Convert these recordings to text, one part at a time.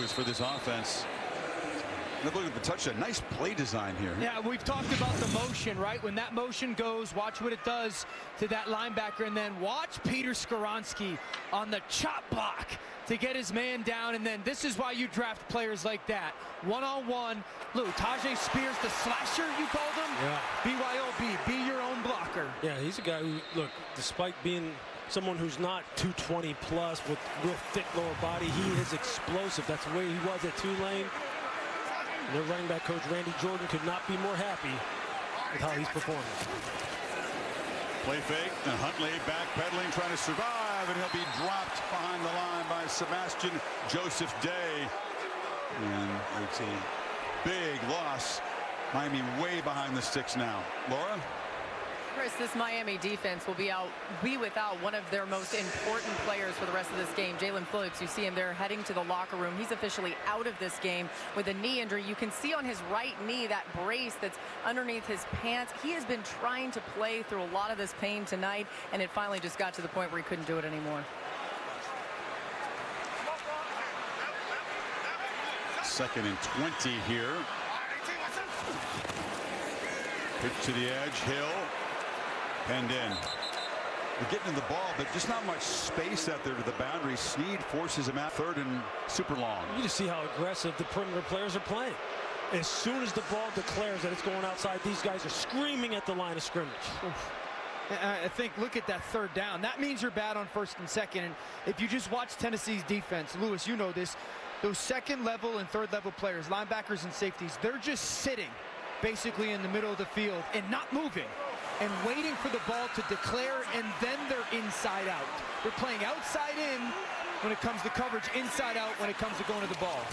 Lewis for this offense. Look at the touchdown. Nice play design here. Yeah, we've talked about the motion, right? When that motion goes, watch what it does to that linebacker, and then watch Peter Skoronski on the chop block to get his man down. And then this is why you draft players like that. One-on-one. Look, Tajay Spears, the slasher, you called him? Yeah. BYOB, be your own blocker. Yeah, he's a guy who, look, despite being someone who's not 220 plus with real thick lower body, he is explosive. That's the way he was at Tulane. Their running back coach, Randy Jordan, could not be more happy with how he's performing. Play fake, and Huntley backpedaling, trying to survive, and he'll be dropped behind the line by Sebastian Joseph Day. And it's a big loss. Miami way behind the sticks now. Laura? Chris, this Miami defense will be without one of their most important players for the rest of this game. Jalen Phillips, you see him there heading to the locker room. He's officially out of this game with a knee injury. You can see on his right knee that brace that's underneath his pants. He has been trying to play through a lot of this pain tonight, and it finally just got to the point where he couldn't do it anymore. Second and 20 here. Pitch to the edge, Hill. Penned in. We're getting the ball, but just not much space out there to the boundary. Snead forces him out. Third and super long. You just see how aggressive the perimeter players are playing. As soon as the ball declares that it's going outside, these guys are screaming at the line of scrimmage. I think, look at that third down. That means you're bad on first and second. And if you just watch Tennessee's defense, Lewis, you know this, those second level and third level players, linebackers and safeties, they're just sitting basically in the middle of the field and not moving and waiting for the ball to declare, and then they're inside out. They're playing outside in when it comes to coverage, inside out when it comes to going to the ball.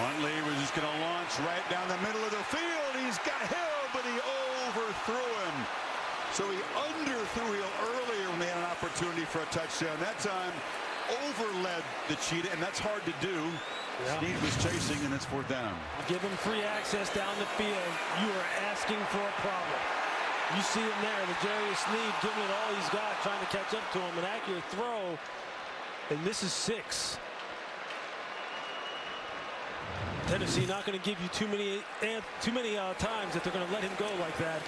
Huntley was just going to launch right down the middle of the field. He's got Hill, but he overthrew him. So he underthrew Hill earlier when they had an opportunity for a touchdown. That time, overled the Cheetah, and that's hard to do. Yeah. Snead was chasing, and it's fourth down. Give him free access down the field. You are asking for a problem. You see him there, the Darius Snead giving it all he's got, trying to catch up to him. An accurate throw, and this is 6. Tennessee not going to give you too many times that they're going to let him go like that.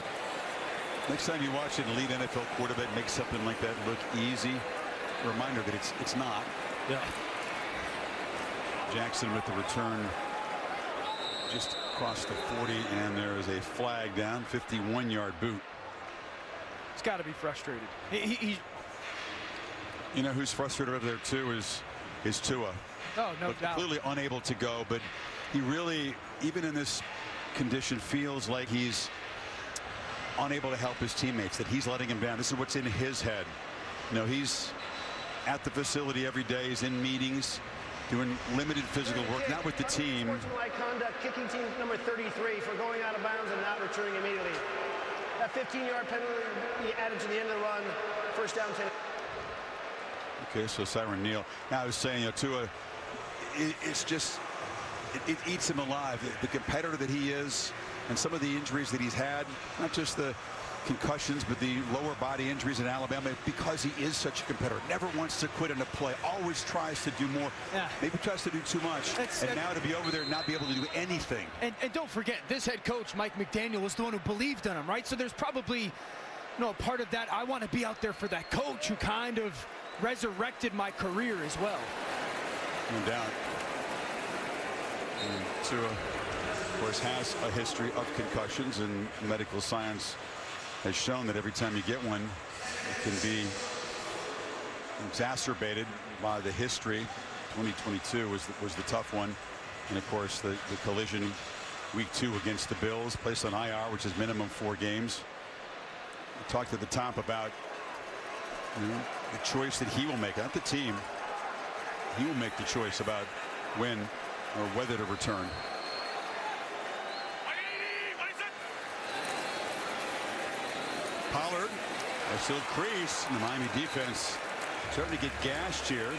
Next time you watch an elite NFL quarterback make something like that look easy, a reminder that it's not. Yeah. Jackson with the return just across the 40, and there is a flag down, 51-yard boot. He's got to be frustrated. You know who's frustrated over there too is Tua. Oh, no doubt. Clearly unable to go, but he really, even in this condition, feels like he's unable to help his teammates, that he's letting him down. This is what's in his head. You know, he's at the facility every day. He's in meetings, doing limited physical work, not with the team. Sportsmanlike conduct, kicking team number 33 for going out of bounds and not returning immediately. That 15-yard penalty added to the end of the run. First down 10. Okay, so Siren Neal. Now I was saying, you know, Tua, it's just, it eats him alive. The competitor that he is, and some of the injuries that he's had, not just the concussions, but the lower body injuries in Alabama, because he is such a competitor. Never wants to quit in a play. Always tries to do more. Yeah. Maybe tries to do too much. And now to be over there and not be able to do anything. And don't forget, this head coach, Mike McDaniel, was the one who believed in him, right? So there's probably, you know, part of that. I want to be out there for that coach who kind of resurrected my career as well. No doubt. And Tua, of course, has a history of concussions, and medical science has shown that every time you get one, it can be exacerbated by the history. 2022 was the tough one, and of course the collision week 2 against the Bills, placed on IR, which is minimum 4 games. We talked at the top about, you know, the choice that he will make, not the team. He will make the choice about when or whether to return. Pollard, a still crease in the Miami defense, starting to get gashed here.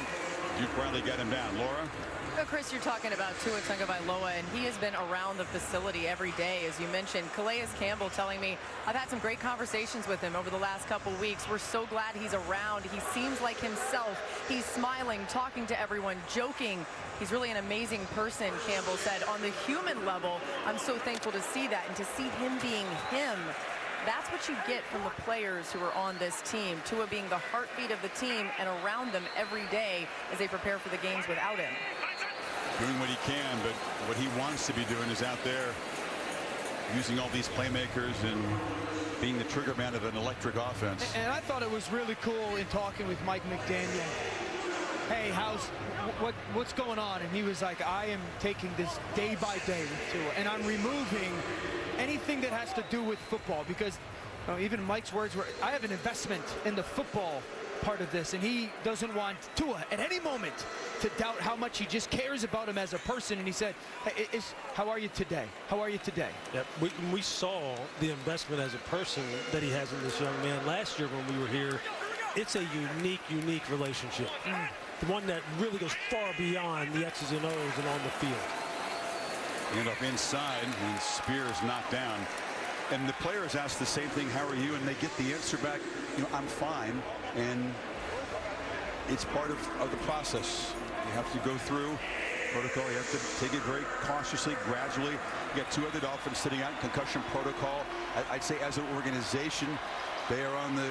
You finally got him down. Laura? Well, Chris, you're talking about Tua Tagovailoa, and he has been around the facility every day. As you mentioned, Calais Campbell telling me, I've had some great conversations with him over the last couple weeks. We're so glad he's around. He seems like himself. He's smiling, talking to everyone, joking. He's really an amazing person, Campbell said. On the human level, I'm so thankful to see that and to see him being him. That's what you get from the players who are on this team. Tua being the heartbeat of the team and around them every day as they prepare for the games without him. Doing what he can, but what he wants to be doing is out there using all these playmakers and being the trigger man of an electric offense. And I thought it was really cool in talking with Mike McDaniel. Hey, what's going on? And he was like, I am taking this day by day with Tua, and I'm removing anything that has to do with football, because even Mike's words were, I have an investment in the football part of this, and he doesn't want Tua at any moment to doubt how much he just cares about him as a person. And he said, hey, how are you today? How are you today? Yep. We saw the investment as a person that he has in this young man last year when we were here. It's a unique relationship. The one that really goes far beyond the X's and O's and on the field. End up inside, and Spears knocked down. And the players ask the same thing, how are you? And they get the answer back, I'm fine. And it's part of the process. You have to go through protocol. You have to take it very cautiously, gradually. You got two other Dolphins sitting out in concussion protocol. I'd say as an organization, they are on the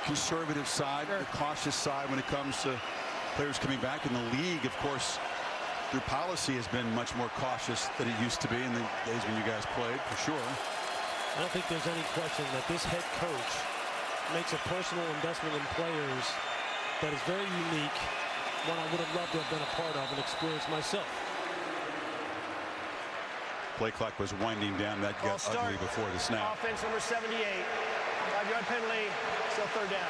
conservative side, the cautious side when it comes to players coming back. In the league, of course, their policy has been much more cautious than it used to be in the days when you guys played, for sure. I don't think there's any question that this head coach makes a personal investment in players that is very unique, one I would have loved to have been a part of and experienced myself. Play clock was winding down. That got ugly before the snap. Offense number 78. 5-yard penalty. Still third down.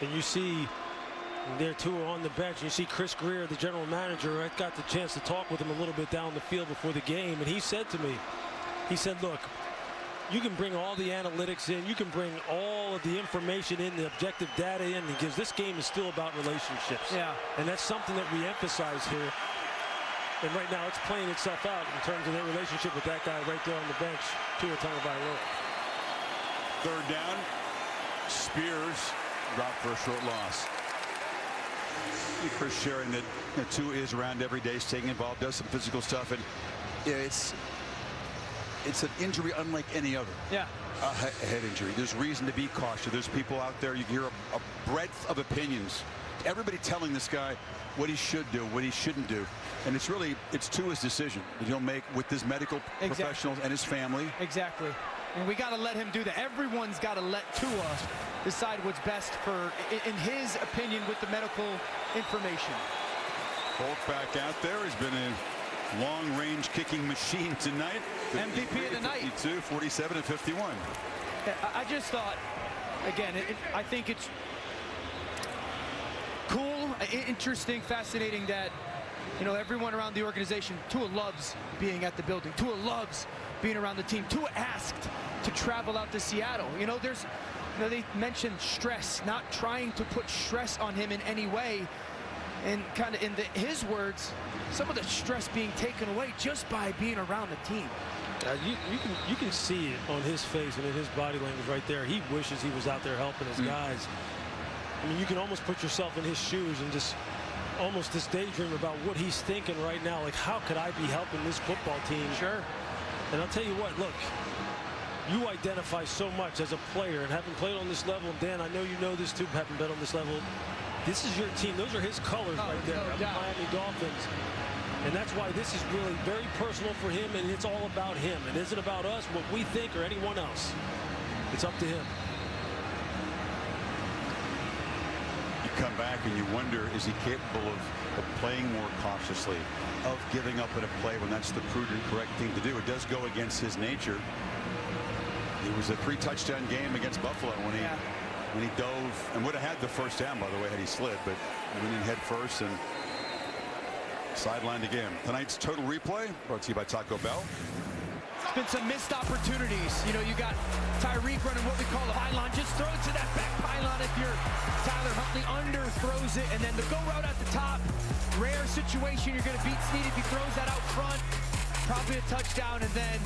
And you see there Tua on the bench. You see Chris Greer, the general manager. I got the chance to talk with him a little bit down the field before the game, and he said to me, he said, look, you can bring all the analytics in, you can bring all of the information in, the objective data in, because this game is still about relationships. Yeah. And that's something that we emphasize here. And right now it's playing itself out in terms of their relationship with that guy right there on the bench, Tua Tagovailoa. Third down. Spears dropped for a short loss. Chris sharing that Tua is around every day, staying involved, does some physical stuff, and it's an injury unlike any other. Yeah. A head injury. There's reason to be cautious. There's people out there, you hear a breadth of opinions. Everybody telling this guy what he should do, what he shouldn't do. And it's Tua's decision that he'll make with his medical professionals and his family. Exactly. And we got to let him do that. Everyone's got to let Tua decide what's best for, in his opinion, with the medical information. Polk back out there has been a long-range kicking machine tonight. MVP of the night. 52, 47, and 51. I just thought, again, I think it's cool, interesting, fascinating that, everyone around the organization, Tua loves being at the building. Tua loves being around the team. Tua asked to travel out to Seattle. They mentioned stress, not trying to put stress on him in any way. And kind of in his words, some of the stress being taken away just by being around the team. You can see it on his face and in his body language right there. He wishes he was out there helping his guys. I mean, you can almost put yourself in his shoes and just almost this daydream about what he's thinking right now. Like, how could I be helping this football team? Sure. And I'll tell you what, look, you identify so much as a player, and having played on this level, and Dan, I know you know this too, having been on this level. This is your team. Those are his colors right there. No The doubt. Miami Dolphins. And that's why this is really very personal for him, and it's all about him. It isn't about us, what we think, or anyone else. It's up to him. You come back and you wonder, is he capable of playing more cautiously, of giving up at a play when that's the prudent, correct thing to do? It does go against his nature. It was a 3-touchdown game against Buffalo when he dove, and would have had the first down, by the way, had he slid, but he went in head first and sidelined again. Tonight's Total Replay brought to you by Taco Bell. It's been some missed opportunities. You know, you got Tyreek running what we call a pylon. Just throw it to that back pylon if you're Tyler Huntley. Underthrows it, and then the go route at the top. Rare situation you're going to beat Snead if he throws that out front. Probably a touchdown, and then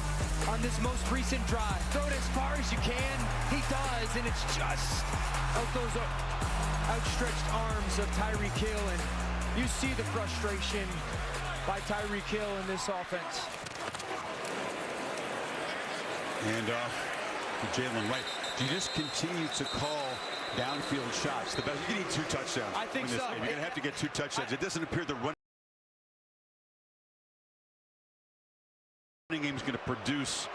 on this most recent drive, throw it as far as you can. He does, and it's just out those outstretched arms of Tyreek Hill, and you see the frustration by Tyreek Hill in this offense. And to Jalen Wright. Do you just continue to call downfield shots? The best. You need 2 touchdowns. I think in this so. game. You're going to have to get 2 touchdowns. It doesn't appear the running game is going to produce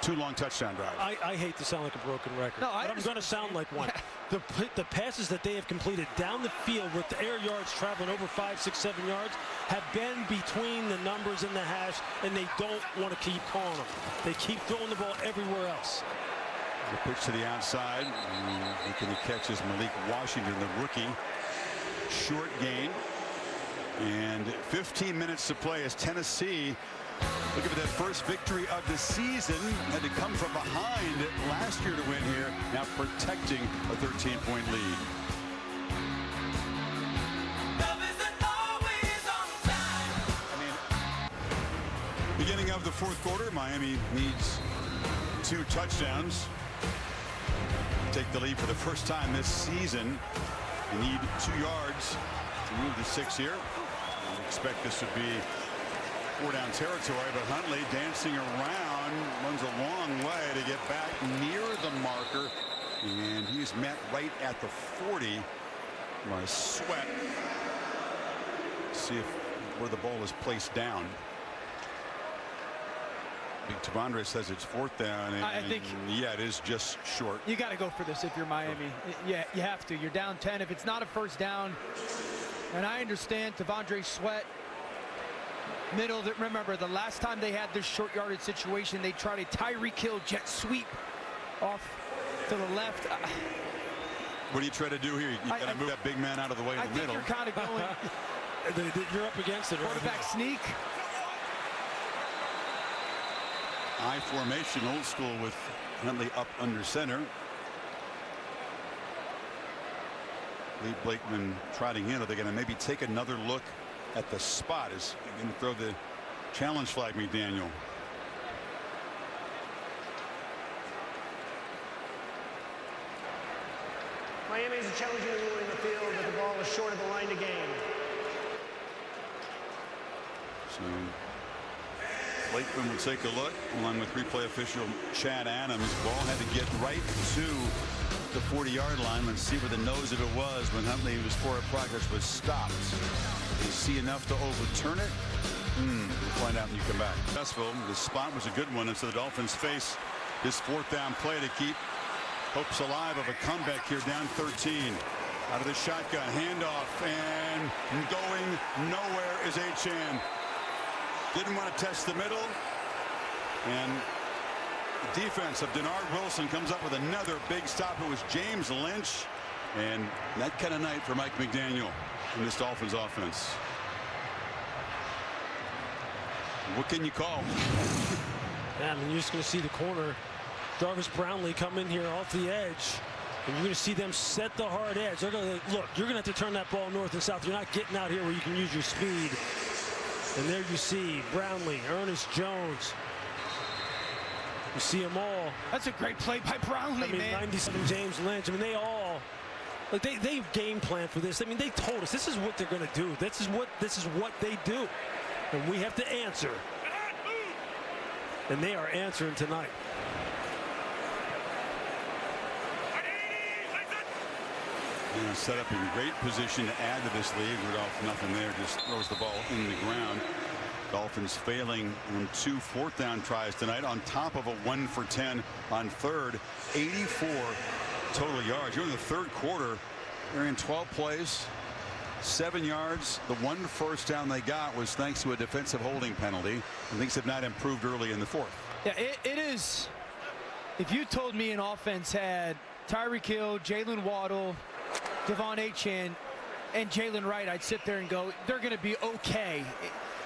2 long touchdown drives. I hate to sound like a broken record, No, but I'm going to sound like one. The passes that they have completed down the field with the air yards traveling over 5, 6, 7 yards have been between the numbers and the hash, and they don't want to keep calling them. They keep throwing the ball everywhere else. The pitch to the outside. Making the catch is Malik Washington, the rookie. Short gain. And 15 minutes to play as Tennessee, looking for that first victory of the season. Had to come from behind last year to win here. Now protecting a 13-point lead. Beginning of the 4th quarter, Miami needs 2 touchdowns. Take the lead for the first time this season. They need 2 yards to move to 6 here. I expect this would be 4-down territory, but Huntley dancing around, runs a long way to get back near the marker, and he's met right at the 40 by Sweat. See where the ball is placed down. Big Tavondre says it's 4th down, and I think, yeah, it is just short. You got to go for this if you're Miami. Yeah, you have to. You're down 10. If it's not a first down, and I understand Tavondre Sweat, middle. Remember, the last time they had this short yardage situation, they tried a Tyreek Hill jet sweep off to the left. What do you try to do here? You got to move that big man out of the way in the middle. I think you're kind of going. You're up against it. Quarterback sneak. I formation, old school, with Huntley up under center. Lee Blakeman trotting in. Are they going to maybe take another look at the spot? Is he going to throw the challenge flag, McDaniel? Miami is challenging the rule in the field, but the ball is short of the line to gain. So Blakeman will take a look, along with replay official Chad Adams. Ball had to get right to the 40-yard line. Let's see where the nose of it was when Huntley, who was forward progress, was stopped. You see enough to overturn it? We'll find out when you come back. Successful. The spot was a good one, and so the Dolphins face this 4th down play to keep hopes alive of a comeback here, down 13. Out of the shotgun, handoff, and going nowhere is Achane. Didn't want to test the middle, and the defense of Denard Wilson comes up with another big stop. It was James Lynch, and that kind of night for Mike McDaniel in this Dolphins offense. What can you call? Yeah, I mean, you're just going to see the corner, Jarvis Brownlee, come in here off the edge, and you're going to see them set the hard edge. They're going to look. You're going to have to turn that ball north and south. You're not getting out here where you can use your speed. And there you see Brownlee, Ernest Jones. You see them all. That's a great play by Brownlee, I mean, man. 97 James Lynch. I mean, they all, like, they game plan for this. I mean, they told us this is what they're going to do. This is what they do, and we have to answer. And they are answering tonight. And set up in great position to add to this lead. Rudolph, nothing there, just throws the ball in the ground. Dolphins failing on 2 4th down tries tonight, on top of a 1 for 10 on 3rd. 84 total yards. During the 3rd quarter, they're in 12 plays, 7 yards. The 1 first down they got was thanks to a defensive holding penalty, and things have not improved early in the 4th. Yeah, it is. If you told me an offense had Tyreek Hill, Jalen Waddle, Devon Achane, and Jalen Wright, I'd sit there and go, they're going to be okay.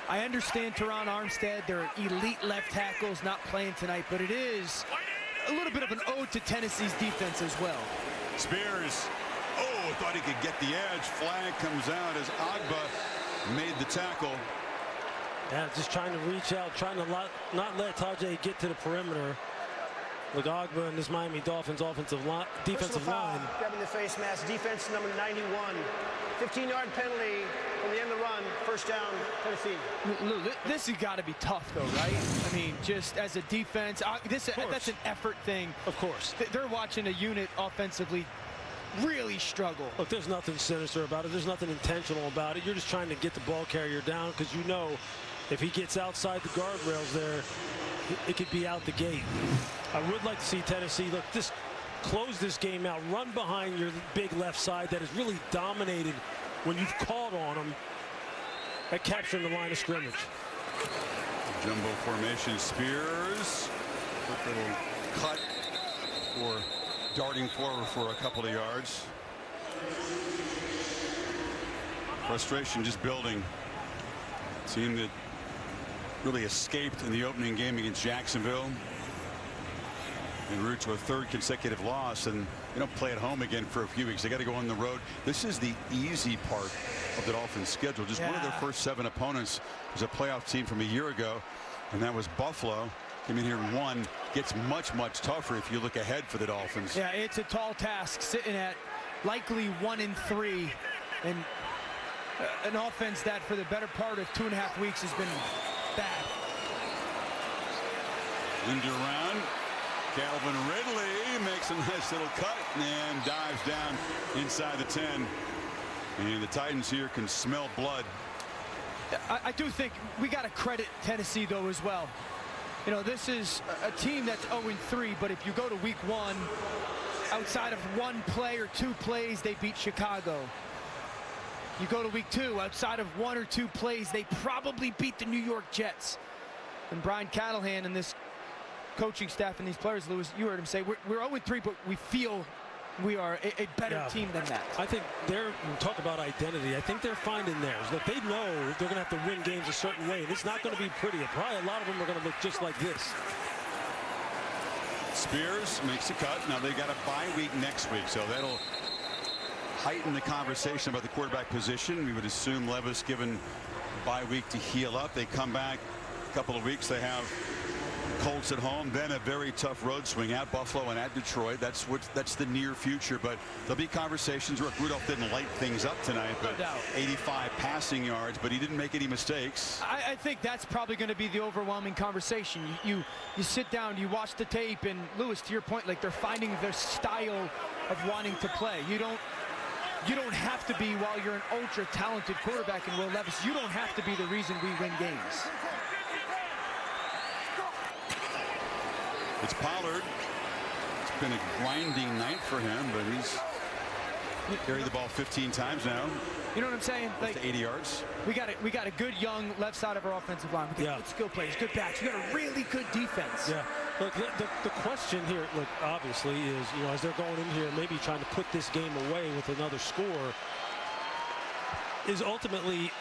I understand Teron Armstead, their elite left tackles not playing tonight, but it is a little bit of an ode to Tennessee's defense as well. Spears, thought he could get the edge. Flag comes out as Agba made the tackle. Yeah, just trying to reach out, trying to not let Tajay get to the perimeter. With Agba and this Miami Dolphins defensive line. Grabbing the face mask, defense number 91. 15-yard penalty from the end of the run. First down, Tennessee. Lou, this has got to be tough, though, right? I mean, just as a defense, that's an effort thing. Of course. They're watching a unit offensively really struggle. Look, there's nothing sinister about it. There's nothing intentional about it. You're just trying to get the ball carrier down because you know if he gets outside the guardrails there, it could be out the gate. I would like to see Tennessee, look, just close this game out. Run behind your big left side that has really dominated when you've called on them at capturing the line of scrimmage. Jumbo formation. Spears. Quick little cut for darting forward for a couple of yards. Frustration just building. Team that really escaped in the opening game against Jacksonville. En route to a third consecutive loss, and they don't play at home again for a few weeks. They got to go on the road. This is the easy part of the Dolphins schedule. Just one of their first 7 opponents was a playoff team from a year ago, and that was Buffalo. Came in here and won. Gets much tougher if you look ahead for the Dolphins. Yeah, it's a tall task, sitting at likely 1-3, and an offense that for the better part of 2.5 weeks has been bad. Into around. Calvin Ridley makes a nice little cut and dives down inside the 10. And the Titans here can smell blood. I do think we got to credit Tennessee, though, as well. You know, this is a team that's 0-3, but if you go to week 1, outside of 1 play or 2 plays, they beat Chicago. You go to week 2, outside of 1 or 2 plays, they probably beat the New York Jets. And Brian Callahan and this coaching staff and these players, Lewis, you heard him say, we're 0-3, but we feel we are a better team than that. I think talk about identity. I think they're finding theirs. Look, they know they're going to have to win games a certain way, and it's not going to be pretty. Probably a lot of them are going to look just like this. Spears makes a cut. Now they got a bye week next week, so that'll heighten the conversation about the quarterback position. We would assume Levis given bye week to heal up. They come back a couple of weeks. They have Colts at home, then a very tough road swing at Buffalo and at Detroit. That's the near future, but there'll be conversations. Rudolph didn't light things up tonight, but 85 passing yards, but he didn't make any mistakes. I think that's probably going to be the overwhelming conversation. You sit down, you watch the tape, and Lewis, to your point, like they're finding their style of wanting to play. You don't have to be, while you're an ultra talented quarterback in Will Levis, you don't have to be the reason we win games. It's Pollard. It's been a grinding night for him, but he's carried the ball 15 times now. You know what I'm saying? Like, to 80 yards. We got a good young left side of our offensive line. We got good skill players, good backs. We got a really good defense. Yeah. Look, the question here, look, obviously, is, you know, as they're going in here, maybe trying to put this game away with another score, is ultimately,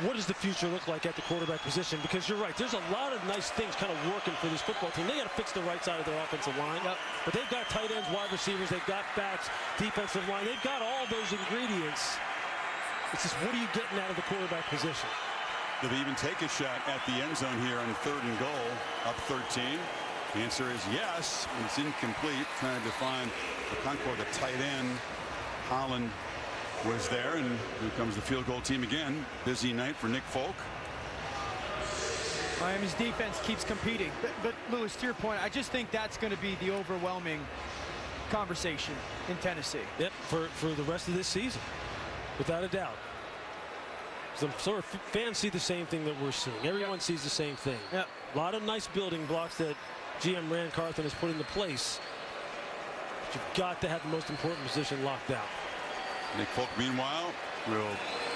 what does the future look like at the quarterback position? Because you're right, there's a lot of nice things kind of working for this football team. They got to fix the right side of their offensive line. But they've got tight ends, wide receivers, they've got backs, defensive line. They've got all those ingredients. It's just, what are you getting out of the quarterback position? Did they even take a shot at the end zone here on 3rd and goal, up 13? The answer is yes. It's incomplete. Trying to find the Concord, the tight end. Holland was there, and here comes the field goal team again. Busy night for Nick Folk. Miami's defense keeps competing. But Lewis, to your point, I just think that's going to be the overwhelming conversation in Tennessee. Yep, for the rest of this season, without a doubt. Some sort of fans see the same thing that we're seeing. Everyone sees the same thing. Yep. A lot of nice building blocks that GM Rand Carthen has put into place. But you've got to have the most important position locked down. Nick Folk, meanwhile, will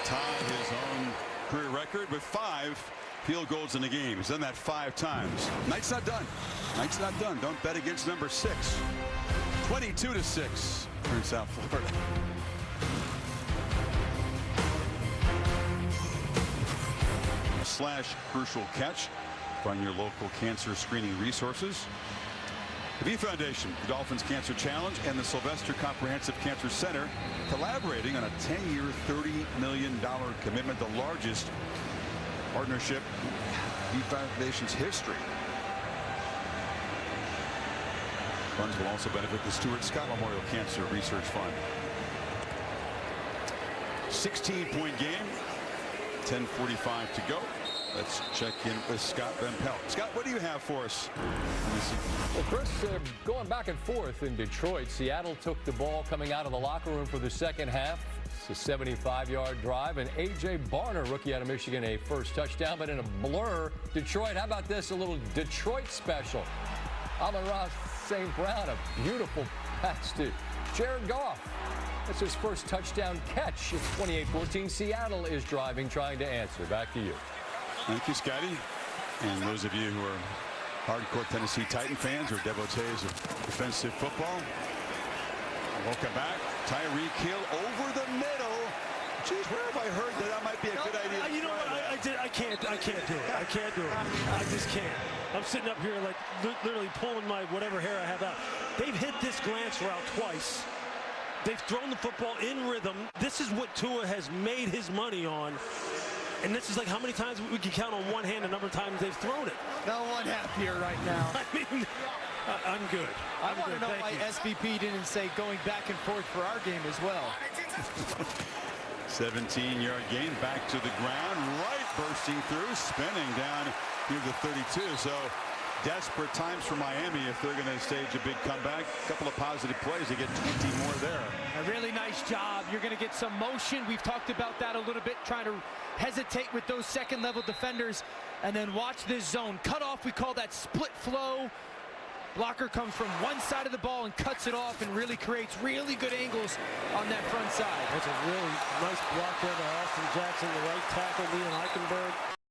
tie his own career record with 5 field goals in the game. He's done that 5 times. Night's not done. Night's not done. Don't bet against number 6. 22-6 in South Florida. Dolphins.com/crucial catch. Find your local cancer screening resources. The V Foundation, the Dolphins Cancer Challenge, and the Sylvester Comprehensive Cancer Center collaborating on a 10-year, $30 million commitment, the largest partnership in V Foundation's history. Funds will also benefit the Stuart Scott Memorial Cancer Research Fund. 16-point game, 10:45 to go. Let's check in with Scott Van Pelt. Scott, what do you have for us? Well, Chris, going back and forth in Detroit, Seattle took the ball coming out of the locker room for the second half. It's a 75-yard drive, and A.J. Barner, rookie out of Michigan, a first touchdown, but in a blur. Detroit, how about this? A little Detroit special. Amon-Ra St. Brown, a beautiful pass to Jared Goff. That's his first touchdown catch. It's 28-14. Seattle is driving, trying to answer. Back to you. Thank you, Scotty. And those of you who are hardcore Tennessee Titan fans or devotees of defensive football, welcome back. Tyreek Hill over the middle. Geez, where have I heard that might be a good idea? You know what? I can't do it. I can't do it. I just can't. I'm sitting up here like literally pulling my whatever hair I have out. They've hit this glance route twice. They've thrown the football in rhythm. This is what Tua has made his money on. And this is like how many times we can count on one hand the number of times they've thrown it. No one happier right now. I mean, I'm good. I want to know why SVP didn't say going back and forth for our game as well. 17-yard gain back to the ground, right bursting through, spinning down near the 32. So desperate times for Miami if they're going to stage a big comeback. A couple of positive plays, they get 20 more there. A really nice job. You're going to get some motion. We've talked about that a little bit, trying to hesitate with those second-level defenders. And then watch this zone. Cut off, we call that split flow. Blocker comes from one side of the ball and cuts it off and really creates really good angles on that front side. That's a really nice block there by Austin Jackson, the right tackle, Leon Eichenberg.